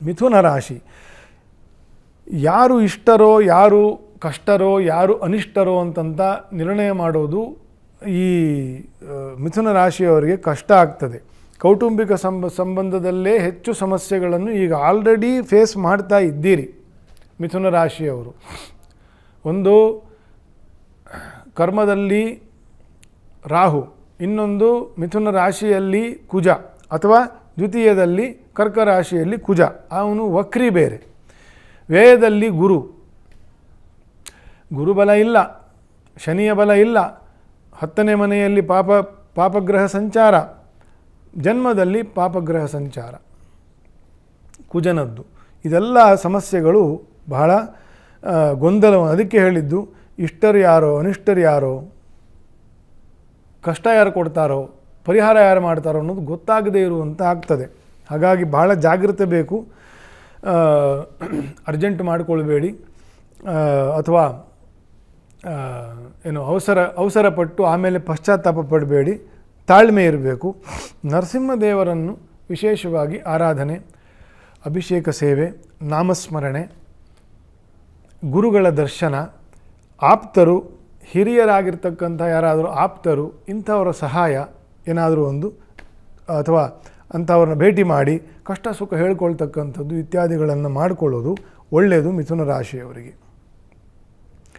ಮಿಥುನ ರಾಶಿ ಯಾರು ಇಷ್ಟರೋ ಯಾರು ಕಷ್ಟರೋ ಯಾರು ಅನಿಷ್ಟರೋ ಅಂತಂತ ನಿರ್ಣಯ ಮಾಡೋದು ಈ ಮಿಥುನ ರಾಶಿಯವರಿಗೆ ಕಷ್ಟ ಆಗ್ತದೆ. ಕೌಟುಂಬಿಕ ಸಂಬಂಧದಲ್ಲೇ ಹೆಚ್ಚು ಸಮಸ್ಯೆಗಳನ್ನು ಈಗ ಆಲ್ರೆಡಿ ಫೇಸ್ ಮಾಡ್ತಾ ಇದ್ದೀರಿ ಮಿಥುನ ರಾಶಿಯವರು. ಒಂದು ಕರ್ಮದಲ್ಲಿ ರಾಹು, ಇನ್ನೊಂದು ಮಿಥುನ ರಾಶಿಯಲ್ಲಿ ಕುಜ ಅಥವಾ ದ್ವಿತೀಯದಲ್ಲಿ ಕರ್ಕ ರಾಶಿಯಲ್ಲಿ ಕುಜ, ಅವನು ವಕ್ರಿ ಬೇರೆ. ವ್ಯಯದಲ್ಲಿ ಗುರುಬಲ ಇಲ್ಲ, ಶನಿಯ ಬಲ ಇಲ್ಲ, 10ನೇ ಮನೆಯಲ್ಲಿ ಪಾಪಗ್ರಹ ಸಂಚಾರ, ಜನ್ಮದಲ್ಲಿ ಪಾಪಗ್ರಹ ಸಂಚಾರ ಕುಜನದ್ದು. ಇದೆಲ್ಲ ಸಮಸ್ಯೆಗಳು ಬಹಳ ಗೊಂದಲ. ಅದಕ್ಕೆ ಹೇಳಿದ್ದು ಇಷ್ಟರು ಯಾರೋ ಅನಿಷ್ಟರು ಯಾರೋ, ಕಷ್ಟ ಯಾರು ಕೊಡ್ತಾರೋ ಪರಿಹಾರ ಯಾರು ಮಾಡ್ತಾರೋ ಅನ್ನೋದು ಗೊತ್ತಾಗದೇ ಇರುವಂಥ ಆಗ್ತದೆ. ಹಾಗಾಗಿ ಭಾಳ ಜಾಗ್ರತೆ ಬೇಕು. ಅರ್ಜೆಂಟ್ ಮಾಡಿಕೊಳ್ಬೇಡಿ ಅಥವಾ ಅವಸರಪಟ್ಟು ಆಮೇಲೆ ಪಶ್ಚಾತ್ತಾಪ ಪಡಬೇಡಿ. ತಾಳ್ಮೆ ಇರಬೇಕು. ನರಸಿಂಹದೇವರನ್ನು ವಿಶೇಷವಾಗಿ ಆರಾಧನೆ, ಅಭಿಷೇಕ ಸೇವೆ, ನಾಮಸ್ಮರಣೆ, ಗುರುಗಳ ದರ್ಶನ, ಆಪ್ತರು, ಹಿರಿಯರಾಗಿರ್ತಕ್ಕಂಥ ಯಾರಾದರೂ ಆಪ್ತರು ಇಂಥವರ ಸಹಾಯ ಏನಾದರೂ ಒಂದು ಅಥವಾ ಅಂಥವ್ರನ್ನ ಭೇಟಿ ಮಾಡಿ ಕಷ್ಟ ಸುಖ ಹೇಳ್ಕೊಳ್ತಕ್ಕಂಥದ್ದು ಇತ್ಯಾದಿಗಳನ್ನು ಮಾಡಿಕೊಳ್ಳೋದು ಒಳ್ಳೆಯದು ಮಿಥುನ ರಾಶಿಯವರಿಗೆ.